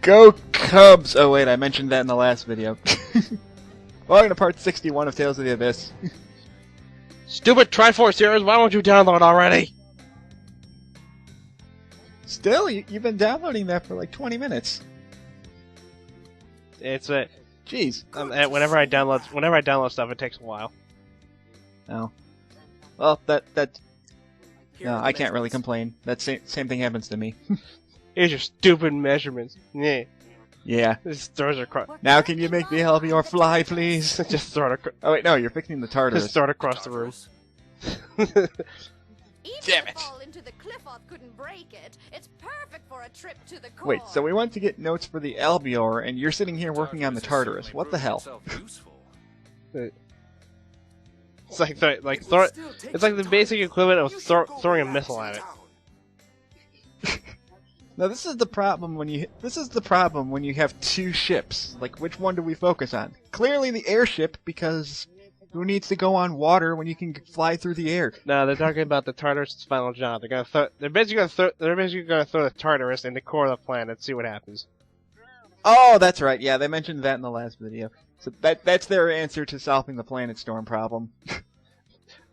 Go Cubs! Oh wait, I mentioned that in the last video. Welcome to part 61 of Tales of the Abyss. Stupid Triforce series, why won't you download already? Still, you've been downloading that for like 20 minutes. It's a... Jeez. Whenever I download stuff, it takes a while. Oh. Well, no, I can't really complain. That same thing happens to me. Here's your stupid measurements. Yeah. Yeah. Just throws it across. Now can you make me help your fly, please? Just throw it across. Oh wait, no, you're fixing the Tartarus. Just throw it across the room. Damn it! Into the cliff couldn't break it. It's perfect for a trip to the core. Wait, so we went to get notes for the Albior, and you're sitting here working on the Tartarus. What the hell? It's like the basic equivalent of throwing a missile at it. Now this is the problem when you have two ships. Like, which one do we focus on? Clearly the airship, because who needs to go on water when you can fly through the air? No, they're talking about the Tartarus' final job. They're basically gonna throw the Tartarus in the core of the planet and see what happens. Oh, that's right. Yeah, they mentioned that in the last video. So that's their answer to solving the planet storm problem.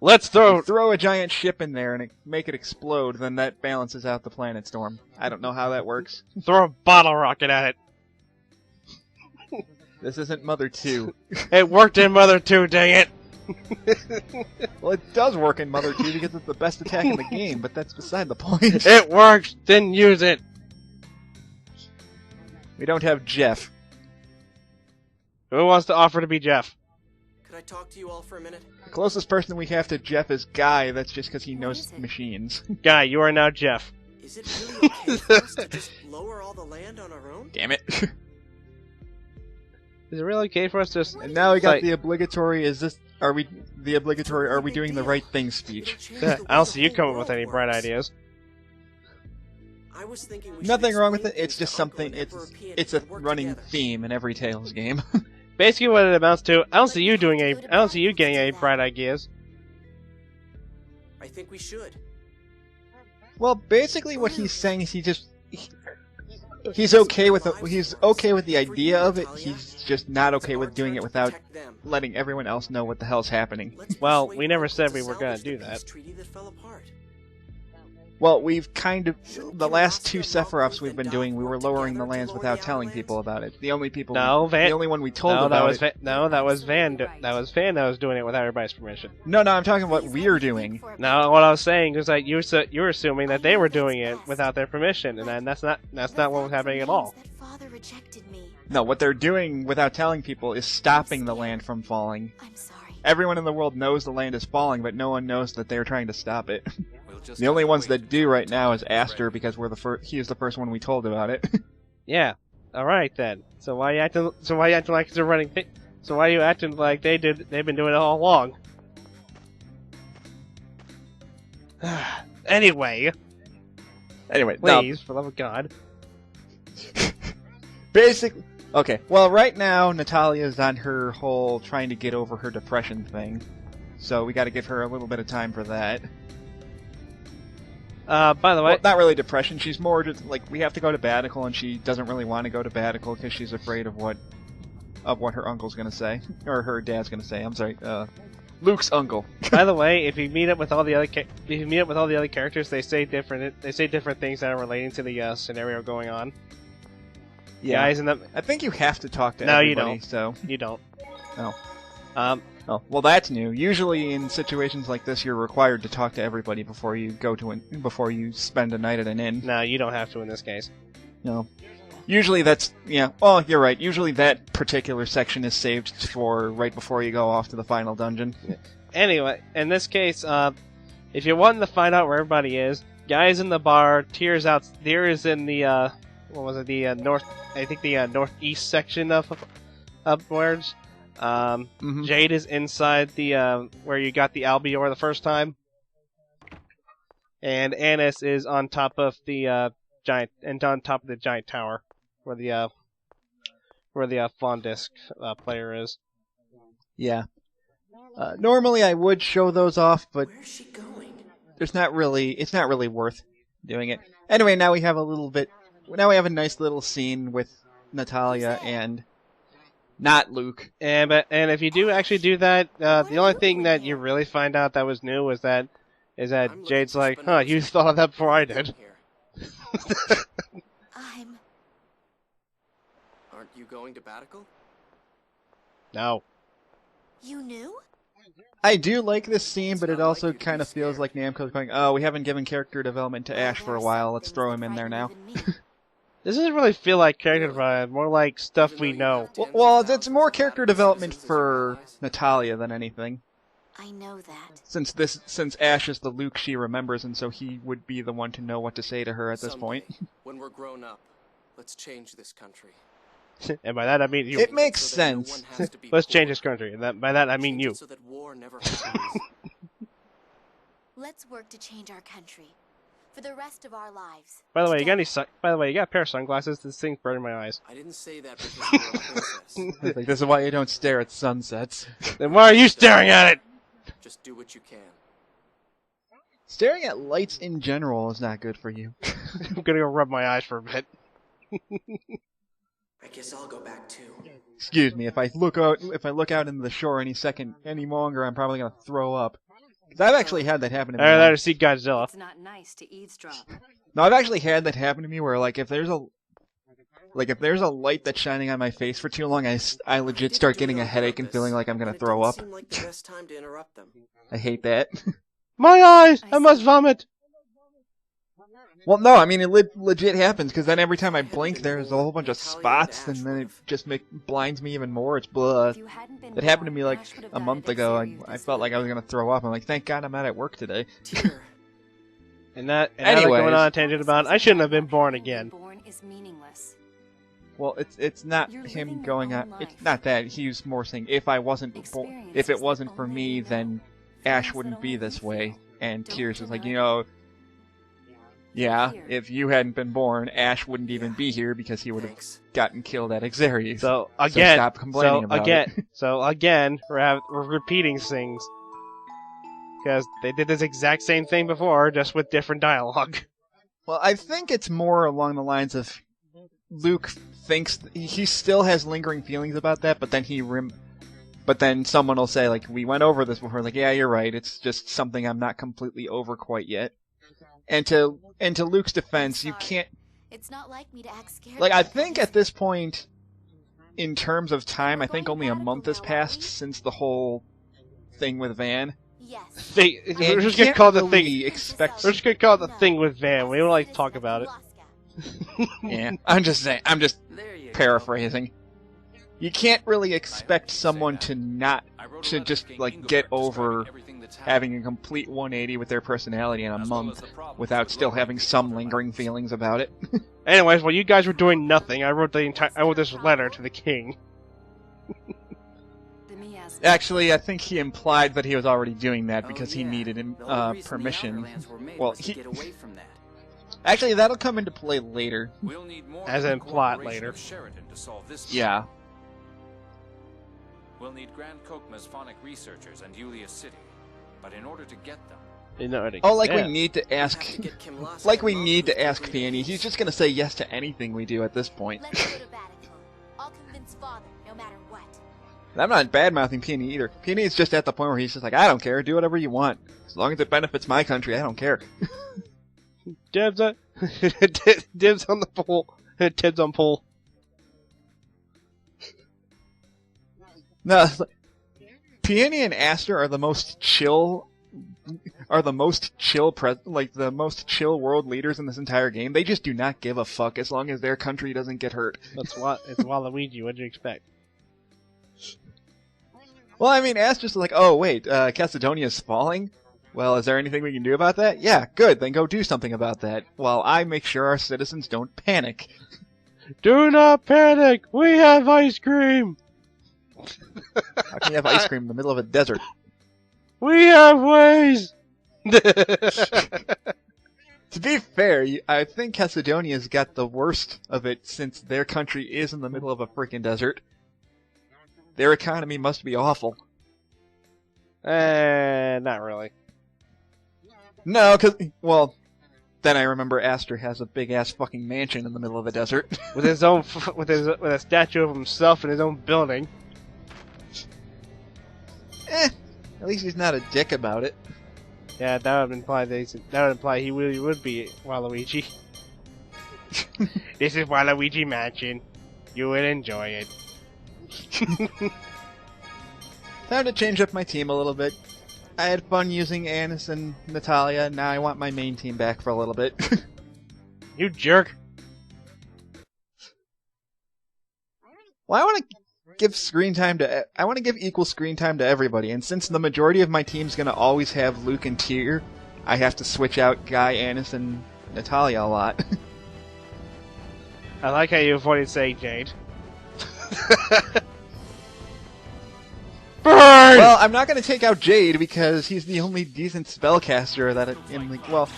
Let's throw a giant ship in there and make it explode, then that balances out the planet storm. I don't know how that works. Throw a bottle rocket at it. This isn't Mother 2. It worked in Mother 2, dang it! Well, it does work in Mother 2 because it's the best attack in the game, but that's beside the point. It works! Didn't use it! We don't have Jeff. Who wants to offer to be Jeff? Could I talk to you all for a minute? The closest person we have to Jeff is Guy. That's just because he knows machines. Guy, you are now Jeff. Is it really okay for us to just lower all the land on our own? Damn it. Is it really okay for us to just... And now we got the obligatory, are we doing the right thing speech. I don't see you coming up with any bright ideas. I was thinking Nothing wrong with it, it's just something, it's a running theme in every Tales game. Basically what it amounts to, I don't see you getting any bright ideas. I think we should. Well, basically what he's saying is he's okay with the idea of it. He's just not okay with doing it without letting everyone else know what the hell's happening. Well, we never said we were going to do that. Well, we've kind of the last two Sephiroths we've been doing, we were lowering the lands without telling people about it. The only one we told about it. That was Van that was doing it without everybody's permission. No, I'm talking about what we're doing. No, what I was saying is that you were assuming that they were doing it without their permission, and that's not what was happening at all. No, what they're doing without telling people is stopping the land from falling. I'm sorry. Everyone in the world knows the land is falling, but no one knows that they're trying to stop it. The only ones that do right now is Aster, because he is the first one we told about it. Yeah. All right then. So why are you acting like they're running? So why are you acting like they've been doing it all along? Anyway, please, for the love of God. Basically, okay. Well, right now Natalia's on her whole trying to get over her depression thing, so we got to give her a little bit of time for that. By the way... Well, not really depression, she's more just, like, we have to go to Badical, and she doesn't really want to go to Badical because she's afraid of what her uncle's gonna say. Or her dad's gonna say, I'm sorry, Luke's uncle. By the way, if you meet up with all the other characters, they say different things that are relating to the scenario going on. Yeah. Guys in the... I think you have to talk to everybody, you don't. So... You don't. No. Oh, well, that's new. Usually, in situations like this, you're required to talk to everybody before you before you spend a night at an inn. No, you don't have to in this case. No. Usually, yeah. Oh, you're right. Usually, that particular section is saved for right before you go off to the final dungeon. Anyway, in this case, if you're wanting to find out where everybody is, Guy's in the bar, Tears is in the north? I think the northeast section of upwards. Jade is inside the where you got the Albior the first time, and Annis is on top of the giant tower where the Fondisk player is. Yeah. Normally I would show those off, but where's she going? it's not really worth doing it. Anyway, now we have a little bit now we have a nice little scene with Natalia and not Luke. And if you do actually do that, the only thing that you really find out that was new is that Jade's like, huh, you thought of that before I did. Aren't you going to Batical? No. You knew? I do like this scene, but it also kind of feels like Namco's going, oh, we haven't given character development to Ash for a while, let's throw him in there now. This doesn't really feel like character development, more like stuff we know. Well, it's more character development for Natalia than anything. I know that. Since Ash is the Luke she remembers, and so he would be the one to know what to say to her at this point. When we're grown up, let's change this country. And by that I mean you. It makes sense. Let's change this country, and by that I mean you. So that war never happens. Let's work to change our country for the rest of our lives. By the way, you got a pair of sunglasses. This thing's burning my eyes. I didn't say that because you're a princess. Like, this is why you don't stare at sunsets. Then why are you staring at it? Just do what you can. Staring at lights in general is not good for you. I'm gonna go rub my eyes for a bit. I guess I'll go back too. Excuse me, if I look out into the shore any longer, I'm probably gonna throw up. 'Cause I've actually had that happen to me. I'd rather see Godzilla. It's not nice to eavesdrop. No, I've actually had that happen to me where, like, if there's a light that's shining on my face for too long, I legit start getting a headache and feeling like I'm gonna throw up. Seemed like the best time to interrupt them. I hate that. My eyes! I must vomit! Well, no, I mean, it legit happens, because then every time I blink, there's a whole bunch of spots, and then it just blinds me even more. It's blah. It happened to me, like, a month ago. I felt like I was going to throw up. I'm like, thank God I'm not at work today. And now Anyways. going on a tangent about, I shouldn't have been born again. Born is meaningless. Well, it's not him going on. It's not that. He's more saying, if it wasn't for me, then Ash wouldn't be this way. And Tears is like, yeah, if you hadn't been born, Ash wouldn't even be here because he would have gotten killed at Xeris. So again, stop complaining about it. So again, we're repeating things because they did this exact same thing before, just with different dialogue. Well, I think it's more along the lines of Luke thinks he still has lingering feelings about that, but then someone will say, like, we went over this before. Like, yeah, you're right. It's just something I'm not completely over quite yet. And to Luke's defense, you can't. It's not like me to act scared. Like, I think at this point, in terms of time, I think only a month has passed since the whole thing with Van. Yes. We're just gonna call the thing. We're just gonna call it the thing with Van. We don't like to talk about it. Yeah, I'm just paraphrasing. You can't really expect someone to just, like, get over having a complete 180 with their personality in a month without still having some lingering feelings about it. Anyways, while you guys were doing nothing, I wrote this letter to the king. Actually, I think he implied that he was already doing that because he needed permission. Well, actually, that'll come into play later. As in plot later. Yeah. We'll need Grand Kokma's phonic researchers and Yulia's city. But in order to get them... we need to ask... we need to ask Peony. He's just gonna say yes to anything we do at this point. Let's go to Batical. I'll convince Father, no matter what. And I'm not bad-mouthing Peony either. Peony is just at the point where he's just like, I don't care, do whatever you want. As long as it benefits my country, I don't care. Dibs on... Dibs on the pole. Dibs on pole. No, Peony and Aster are the most chill world leaders in this entire game. They just do not give a fuck as long as their country doesn't get hurt. It's Waluigi. What'd you expect? Well, I mean, Aster's like, oh wait, Caledonia's falling? Well, is there anything we can do about that? Yeah, good, then go do something about that, while I make sure our citizens don't panic. Do not panic! We have ice cream! How can you have ice cream in the middle of a desert? We have ways! To be fair, I think Caledonia's got the worst of it since their country is in the middle of a freaking desert. Their economy must be awful. Not really. No, then I remember Aster has a big ass fucking mansion in the middle of the desert. with his own, with a statue of himself in his own building. At least he's not a dick about it. Yeah, that would imply he really would be Waluigi. This is Waluigi Mansion. You will enjoy it. Time to change up my team a little bit. I had fun using Anis and Natalia, now I want my main team back for a little bit. You jerk. Well, I want to give equal screen time to everybody, and since the majority of my team's gonna always have Luke and Tyr, I have to switch out Guy, Anis, and Natalia a lot. I like how you avoided saying Jade. Burn! Well, I'm not going to take out Jade because he's the only decent spellcaster that in like. Well,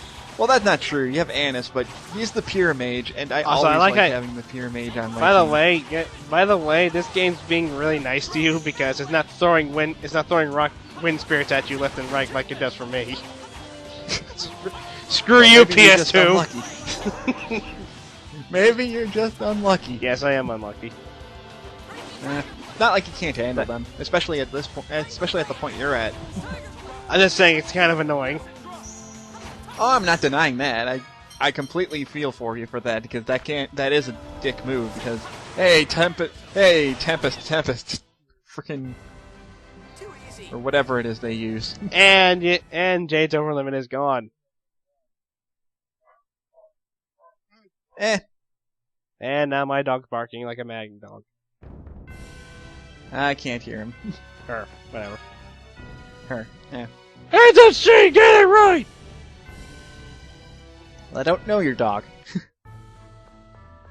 that's not true. You have Anis, but he's the pure mage, and I Also, always I like having the pure mage on my team. By the way, this game's being really nice to you because it's not throwing wind wind spirits at you left and right like it does for me. Screw you, PS2. Maybe you're just unlucky. Yes, I am unlucky. Not like you can't handle them, especially at this point. Especially at the point you're at. I'm just saying it's kind of annoying. Oh, I'm not denying that. I completely feel for you for that because that is a dick move because Tempest, freaking or whatever it is they use. And Jade's overlimit is gone. And now my dog's barking like a mad dog. I can't hear him. Her, whatever. Her, yeah. Hey, that's she! Get it right! Well, I don't know your dog.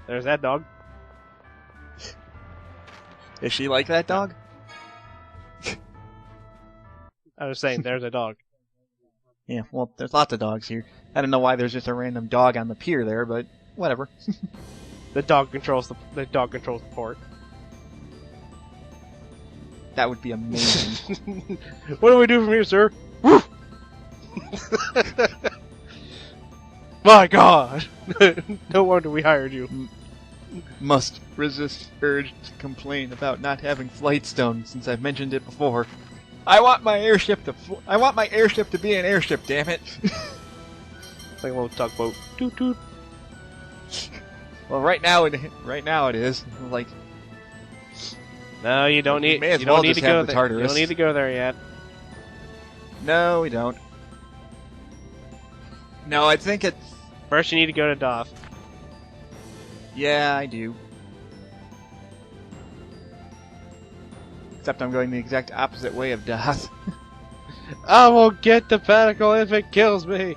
There's that dog. Is she like that dog? I was saying, there's a dog. Yeah, well, there's lots of dogs here. I don't know why there's just a random dog on the pier there, but whatever. The dog controls the port. That would be amazing. What do we do from here, sir? My God! No wonder we hired you. Must resist urge to complain about not having flight stone since I've mentioned it before. I want my airship to be an airship, damn it. It's like a little tugboat. Toot toot. Well, right now it is. Like, no, you don't need. You don't well need to go there. Tartarus. You don't need to go there yet. No, we don't. No, I think it's. First, you need to go to Doth. Yeah, I do. Except I'm going the exact opposite way of Doth. I will get the panicle if it kills me.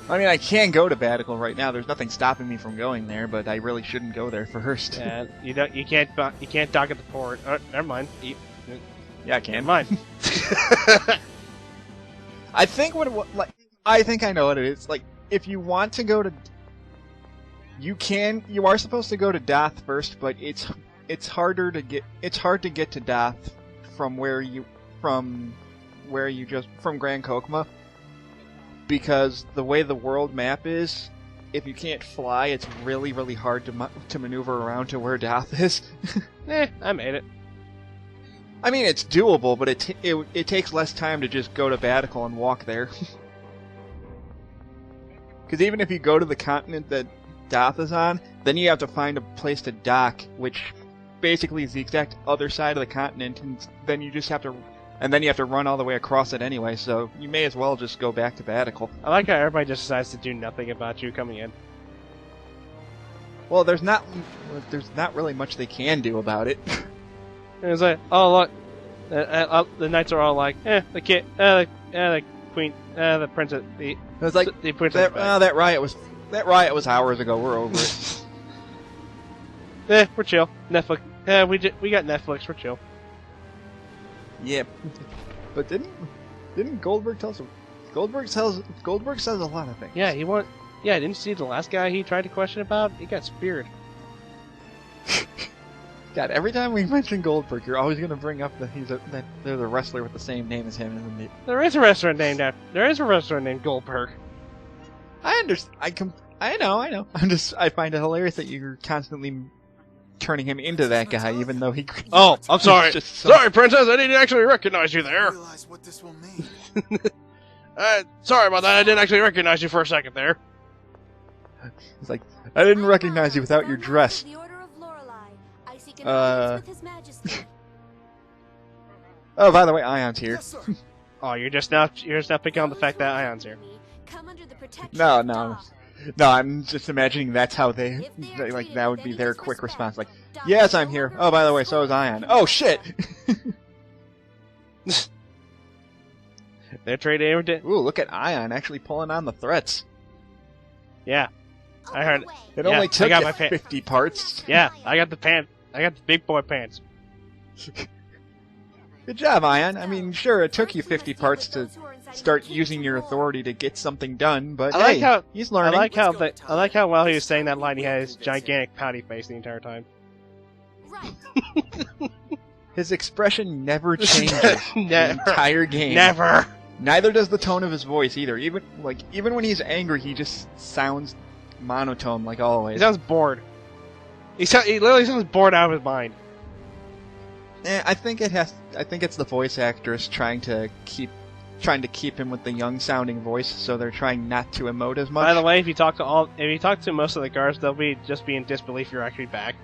I mean, I can go to Batical right now. There's nothing stopping me from going there, but I really shouldn't go there first. Yeah, you can't dock at the port. Oh, never mind. Yeah, I can. Never mind. I think I think I know what it is. Like, if you want to go to, you are supposed to go to Doth first, but it's hard to get to Doth from from Grand Kokma. Because the way the world map is, if you can't fly, it's really, really hard to maneuver around to where Doth is. I made it. I mean, it's doable, but it takes less time to just go to Batical and walk there. Because even if you go to the continent that Doth is on, then you have to find a place to dock, which basically is the exact other side of the continent, and then you have to run all the way across it anyway, so you may as well just go back to Batical. I like how everybody just decides to do nothing about you coming in. Well, there's not really much they can do about it. And it's like, oh look, the knights are all like, the kid, the queen, the princess, the princess. That riot was hours ago. We're over it. We're chill. Netflix. We got Netflix. We're chill. Yeah, but didn't Goldberg tell us? Goldberg says a lot of things. Yeah, didn't you see the last guy he tried to question about? He got speared. God, every time we mention Goldberg, you're always going to bring up that there's a wrestler with the same name as him, isn't it? There is a wrestler named Goldberg. I understand. I know. I find it hilarious that you're constantly turning him into that guy, even though he. Oh, I'm sorry. Just Sorry, princess. I didn't actually recognize you there. Realize what this will mean. Sorry about that. I didn't actually recognize you for a second there. It's like I didn't recognize you without your dress. The Order of Lorelei. I seek an Uh, audience with His Majesty. Oh, by the way, Ion's here. Yes, sir. Oh, you're just now picking on the fact that Ion's here. Come under the protection No, of no. Doc. No, I'm just imagining that's how they like that would be their quick response. Like, yes, I'm here. Oh, by the way, so is Ion. Oh shit! They're trading every day. Ooh, look at Ion actually pulling on the threats. Yeah, I heard. It Yeah, only I took got you my pa- 50 parts. Yeah, I got the pants. I got the big boy pants. Good job, Ion. I mean, sure, it took you 50 parts to start using your authority to get something done, but I like hey, how- he's I learning. like how well he was saying that line. He had his gigantic pouty face the entire time. Right. His expression never changes the Never. entire game. Never. Neither does the tone of his voice either. Even when he's angry, he just sounds monotone like always. He sounds bored. He literally sounds bored out of his mind. I think it's the voice actress trying to keep him with the young sounding voice, so they're trying not to emote as much. By the way, if you talk to most of the guards, they'll be just be in disbelief you're actually back.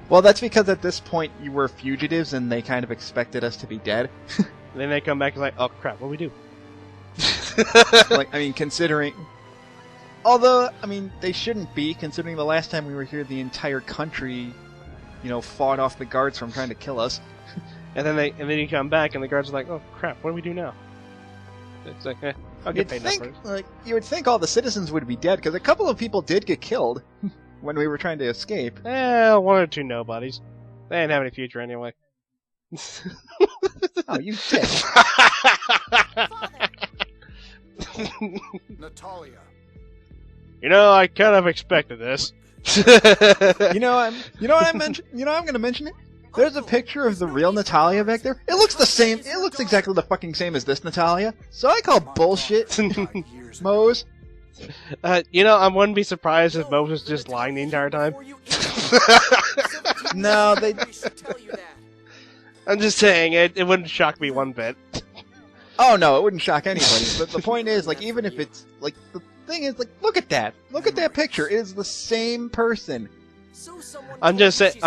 Well, that's because at this point you were fugitives and they kind of expected us to be dead. And then they come back and like, oh crap, what do we do? Like, I mean, considering... Although, I mean, they shouldn't be, considering the last time we were here, the entire country, fought off the guards from trying to kill us. And then you come back and the guards are like, oh crap, what do we do now? It's like, I'll get paid enough for this. You would think all the citizens would be dead, because a couple of people did get killed when we were trying to escape. One or two nobodies. They didn't have any future anyway. Oh, you dick. Natalia. I kind of expected this. I'm gonna mention it. There's a picture of the real Natalia back there. It looks the same. It looks exactly the fucking same as this Natalia. So I call bullshit, Mose. I wouldn't be surprised if Mose was just lying the entire time. No, they. I'm just saying, it wouldn't shock me one bit. Oh no, it wouldn't shock anybody. But the point is, like, even if it's like the thing is, like, look at that picture. It is the same person. I'm just saying.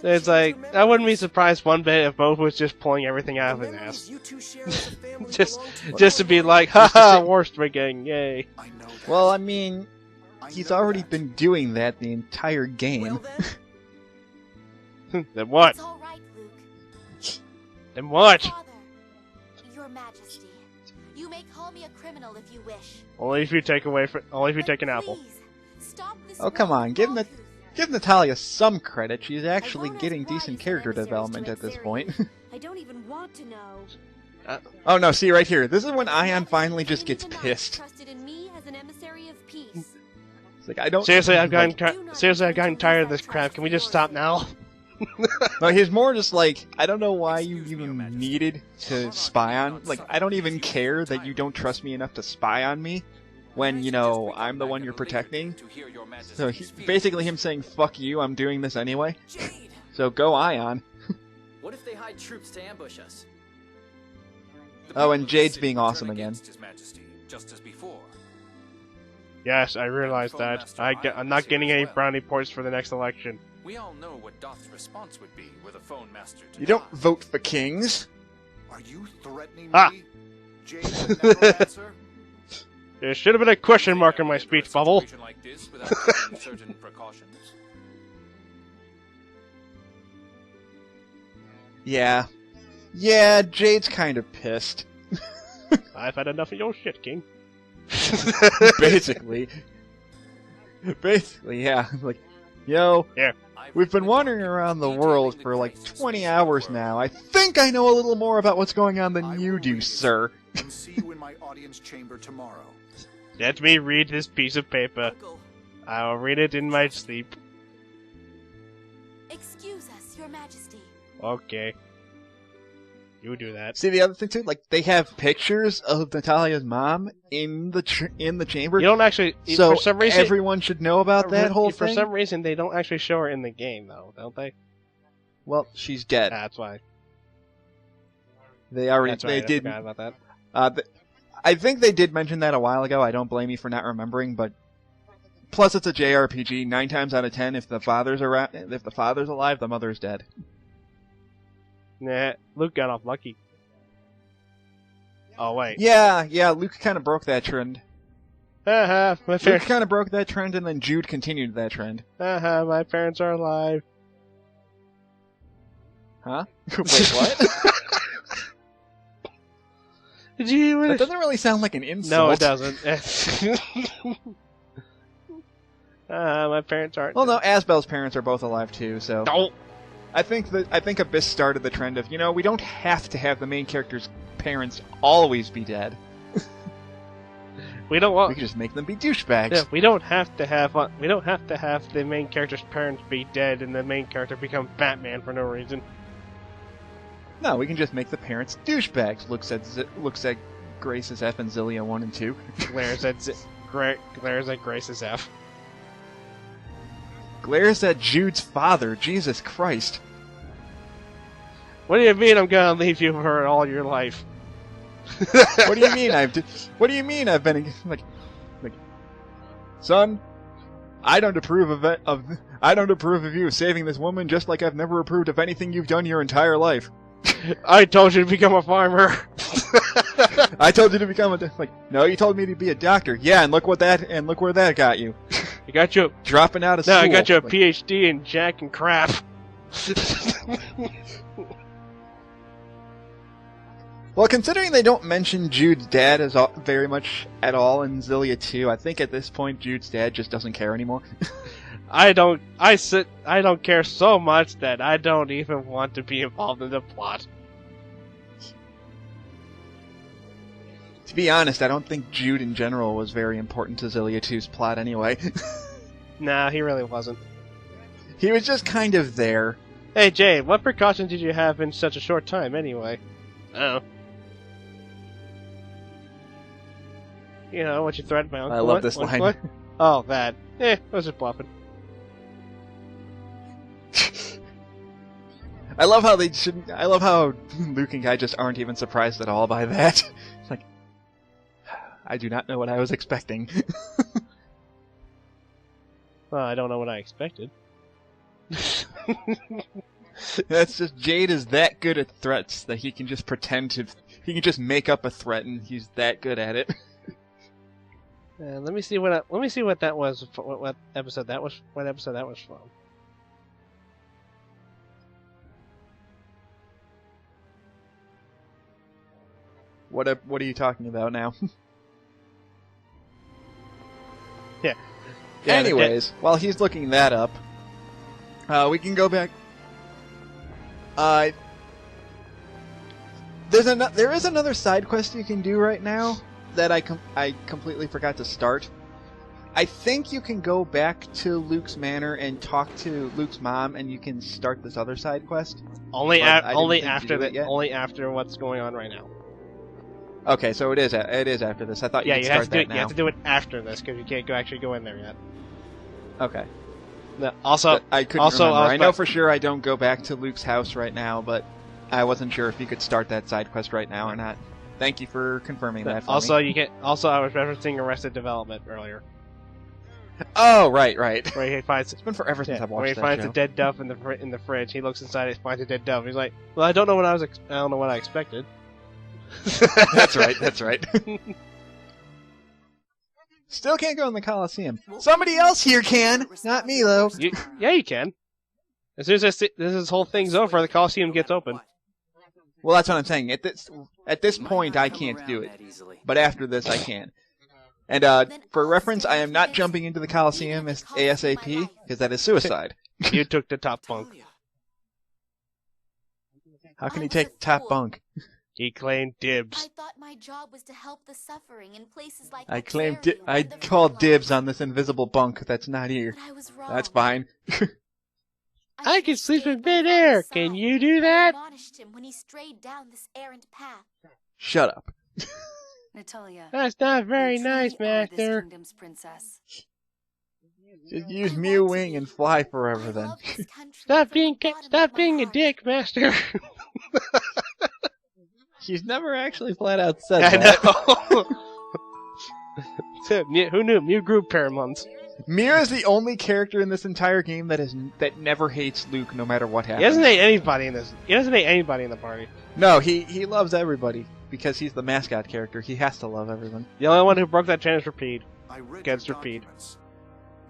It's like I wouldn't be surprised one bit if Mose was just pulling everything out of his ass, just to be like, haha, war striking, yay. Well, I mean, he's already been doing that the entire game. Then what? It's all right, Luke. Then what? Father, Your Majesty, you may call me a criminal if you wish. Only if you take an apple. Please, stop this Oh, come on, world of give Natalia some credit. She's actually won't getting ask why decent it's character necessary to development make at this theories. point. I don't even want to know. Oh no, see right here. This is when Ion finally just gets pissed. Trusted in me as an emissary of peace. It's like, I don't... Seriously, I've gotten tired of this crap. Can we just stop now? No, he's more just like, I don't know why you even needed to spy on... Like, I don't even care that you don't trust me enough to spy on me when, I'm the one you're protecting. So, basically him saying, fuck you, I'm doing this anyway. So, go Ion. What if they hide troops to ambush us? Oh, and Jade's being awesome again. His Majesty, just as before. Yes, I realize that. I'm not getting any brownie points for the next election. We all know what Doth's response would be with a phone master to You don't Doth. vote for kings. Are you threatening Ah. me? Jade would never answer. There should have been a question mark in my speech bubble. Situation like this without taking certain precautions. Yeah. Yeah, Jade's kind of pissed. I've had enough of your shit, King. Basically. Basically, yeah. Like, yo, we've been wandering around the world for like 20 hours now. I think I know a little more about what's going on than you do, sir. And see you in my audience chamber tomorrow. Let me read this piece of paper. Uncle, I will read it in my sleep. Excuse us, Your Majesty. Okay. You do that. See the other thing too, like they have pictures of Natalia's mom in the chamber. You don't actually. So for some reason, everyone should know about that whole for thing. some reason, they don't actually show her in the game, though, don't they? Well, she's dead. That's why. They already That's right, they did. I forgot about that. I think they did mention that a while ago. I don't blame you for not remembering, but plus it's a JRPG. 9 times out of 10, if the father's alive, the mother's dead. Nah, Luke got off lucky. Oh wait. Yeah, Luke kind of broke that trend. Haha, my Luke parents. kind of broke that trend, and then Jude continued that trend. Haha, my parents are alive. Huh? Wait, what? Did you hear That it? doesn't really sound like an insult. No, it doesn't. My parents aren't. Well, no, Asbel's parents are both alive too, so Don't. I think Abyss started the trend of, we don't have to have the main character's parents always be dead. We don't want. We can just make them be douchebags. Yeah, we don't have to have the main character's parents be dead and the main character become Batman for no reason. No, we can just make the parents douchebags. Looks at Grace's F and Zillia 1 and 2. Glares at Grace's F. Glares at Jude's father. Jesus Christ. What do you mean I'm gonna leave you for all your life? What do you mean I've been like, son? I don't approve of you saving this woman, just like I've never approved of anything you've done your entire life. I told you to become a farmer. I told you to become no, you told me to be a doctor. Yeah, and look where that got you. I got you. Dropping out of school. No, I got you a PhD in Jack and crap. Well, considering they don't mention Jude's dad very much at all in Zillia 2, I think at this point Jude's dad just doesn't care anymore. I don't care so much that I don't even want to be involved in the plot. To be honest, I don't think Jude in general was very important to Zillia 2's plot anyway. Nah, he really wasn't. He was just kind of there. Hey Jay, what precautions did you have in such a short time anyway? Oh. You know, what you threatened my uncle. I love this line. What? Oh, that. I was just bluffing. I love how Luke and Guy just aren't even surprised at all by that. It's like, I do not know what I was expecting. Well, I don't know what I expected. That's just, Jade is that good at threats that he can just he can just make up a threat and he's that good at it. Let me see what that was. What episode that was? What episode that was from? What are you talking about now? Yeah. Anyways, while he's looking that up, we can go back. There is another side quest you can do right now that I completely forgot to start. I think you can go back to Luke's manor and talk to Luke's mom, and you can start this other side quest. Only Only after what's going on right now. Okay, so it is after this. I thought you could start that now. You have to do it after this because you can't actually go in there yet. Okay. No, also, but I couldn't remember. I know for sure I don't go back to Luke's house right now, but I wasn't sure if you could start that side quest right now or not. Thank you for confirming that for me. You can. Also, I was referencing Arrested Development earlier. Oh, right. Where he finds It's been forever since I've watched that show. Where he finds a dead dove in the fridge. He looks inside it, finds a dead dove. He's like, "Well, I don't know what I expected." That's right. Still can't go in the Coliseum. Somebody else here can, not me though. Yeah, you can. As soon as this whole thing's over, the Coliseum gets open. Well, that's what I'm saying. At this point, I can't do it, but after this, I can. And for reference, I am not jumping into the Coliseum ASAP because that is suicide. You took the top bunk. How can he take top bunk? He claimed dibs. I thought my job was to help the suffering in places like I called dibs on this invisible bunk that's not here. But I was wrong. That's fine. I can sleep in midair. Can you do that? Admonished him when he strayed down this errant path. Shut up. Natalia, That's not very you truly nice, are this Master. kingdom's princess. Just use Mew Wing and fly forever then. Stop being a dick, Master. She's never actually flat out said I that. know. Who knew? Mew grew paramount. Mir is the only character in this entire game that never hates Luke, no matter what happens. He doesn't hate anybody in this. He doesn't hate anybody in the party. No, he loves everybody because he's the mascot character. He has to love everyone. The only one who broke that chain is Rapide. I read Against your Rapide. documents.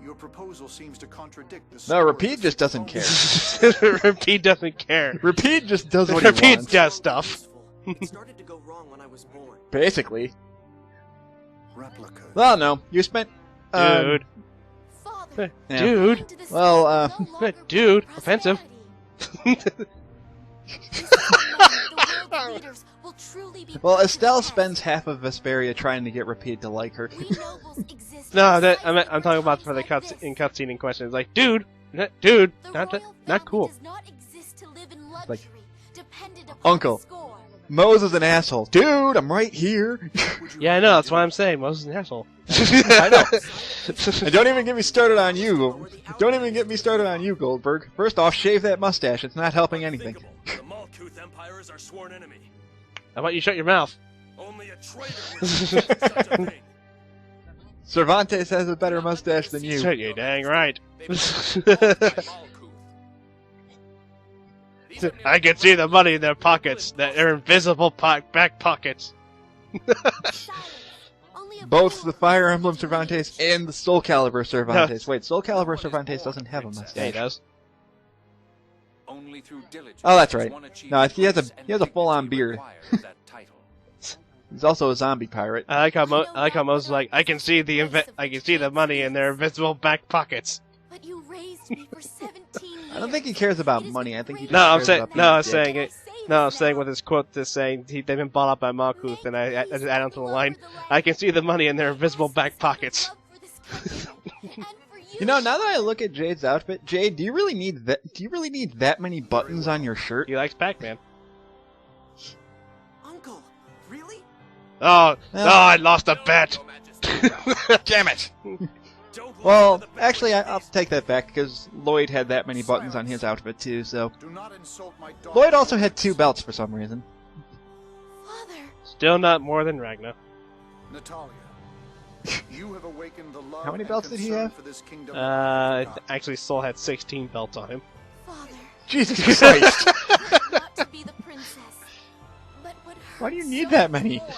Your proposal seems to contradict the No, story Rapide of just the doesn't care. Rapide doesn't care. Rapide just does what he Rapide wants. does stuff. It started to go wrong when I was born. Basically. Replica. Well, no, you spent. Dude. Father, Yeah. Dude. Well, Dude. Offensive. Well, Estelle spends half of Vesperia trying to get Rapide to like her. No, I'm talking about for the cutscene in question. It's like, dude, not cool. Like, Uncle. Mo's an asshole. Dude, I'm right here. Yeah, I know. That's why I'm saying Moses is an asshole. I know. And don't even get me started on you. Don't even get me started on you, Goldberg. First off, shave that mustache. It's not helping anything. The Malkuth Empire is our sworn enemy. How about you shut your mouth? Only a traitor would do such a thing. Cervantes has a better mustache than you. You're dang right. I can see the money in their pockets. Their invisible back pockets. Both the Fire Emblem Cervantes and the Soul Calibur Cervantes. Wait, Soul Calibur Cervantes doesn't have a mustache. Yeah, he does. Only through diligence Oh, that's right. does one achieve No, he has the a full-on beard. that title. He's also a zombie pirate. I like how Moses is like, I can see the money in their invisible back pockets. But you raised me for 17 years. I don't think he cares about money. I think he just No, I'm cares saying about no, I'm being a dick. saying it. No, I'm saying with his quote, this saying they've been bought up by Malkuth, and I just add onto the line. I can see the money in their invisible back pockets. You know, now that I look at Jade's outfit, Jade, do you really need that? Do you really need that many buttons on your shirt? He likes Pac-Man. Uncle, really? Oh, Well- I lost a bet. Damn it! Well, actually, I'll take that back because Lloyd had that many buttons on his outfit too. So Do not insult my daughter. Lloyd also had 2 belts for some reason. Father, Still not more than Ragnar. Natalia, you have awakened the love How many and belts did he concern have? for this kingdom. Actually, Soul had 16 belts on him. Father, Jesus Christ! not to be the princess. But what Why do you hurts need so that many? more.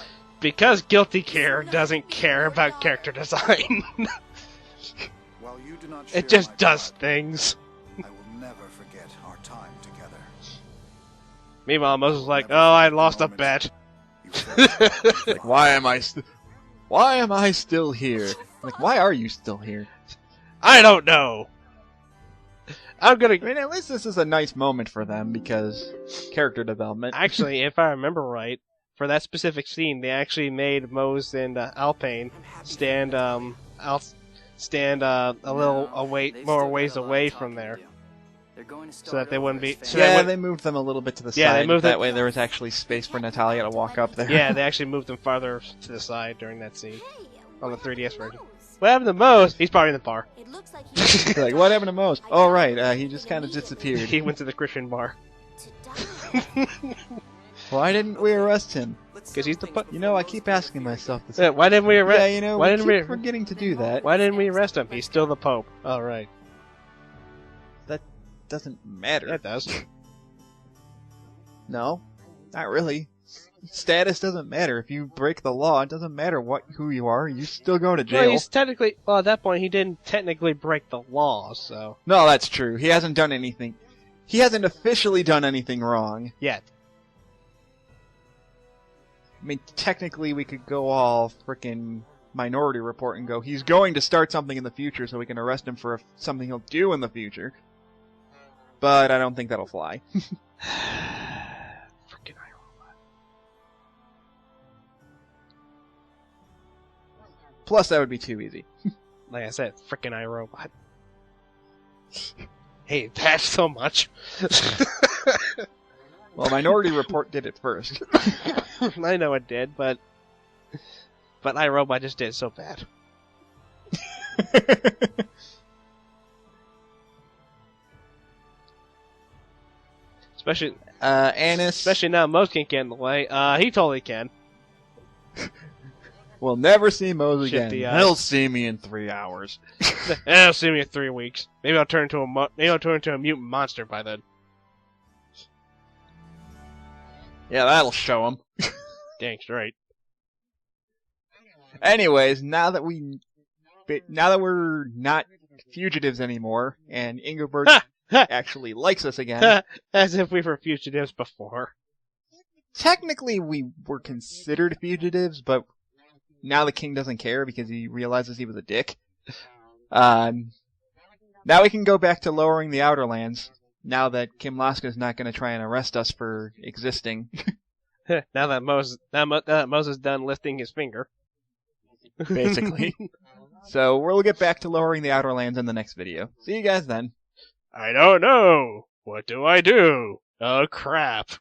Because Guilty Gear doesn't care about character design. While you do not share It just my does pride, things. I will never forget our time together. Meanwhile, Moses is like, oh, I lost a bet. You first Like, why am I still here? Like, why are you still here? I don't know. I'm gonna... I mean, at least this is a nice moment for them because character development. Actually, if I remember right, for that specific scene, they actually made Mose and Alpine stand a little more ways away from there, so that they wouldn't be. So Yeah, they they moved them a little bit to the Yeah, side. they moved that them- way there was actually space for Natalia to walk up there. yeah, they actually moved them farther to the side during that scene. Hey, On the what 3DS happened version. to Mose? What happened to Mose? He's probably in the bar. It looks like he Like, what happened to Mose? Oh, right, he just kind of disappeared. He went to the Christian bar. to die. Why didn't we arrest him? Because he's the You know, I keep asking myself this. Yeah, why didn't we arrest? Yeah, you know, why we didn't keep we? forgetting to do that. Why didn't we arrest him? He's still the Pope. All right, That doesn't matter. that does. No, not really. Status doesn't matter. If you break the law, it doesn't matter who you are. You still go to Well, jail. he's technically. Well, at that point, he didn't technically break the law, so No, that's true. He hasn't done anything. He hasn't officially done anything wrong. yet. I mean, technically, we could go all frickin' Minority Report and go, he's going to start something in the future, so we can arrest him for something he'll do in the future. But I don't think that'll fly. Freaking iRobot. Plus, that would be too easy. Like I said, freaking iRobot. Hey, that's so much. Well, Minority Report did it first. I know it did, but iRobot just did so bad. Especially Annis. especially now Mose can't get in the way. He totally can. We'll never see Mose again. Shifty eyes. He'll see me in 3 hours. He'll see me in 3 weeks. Maybe I'll turn into a mutant monster by then. Yeah, that'll show him. Dang straight. Anyways, now that we're not fugitives anymore, and Ingobert actually likes us again. As if we were fugitives before. Technically, we were considered fugitives, but now the king doesn't care because he realizes he was a dick. Now we can go back to lowering the Outer Lands, now that Kim Laska's not going to try and arrest us for existing. now that Moses is done lifting his finger. Basically. So we'll get back to lowering the Outer Lands in the next video. See you guys then. I don't know. What do I do? Oh crap.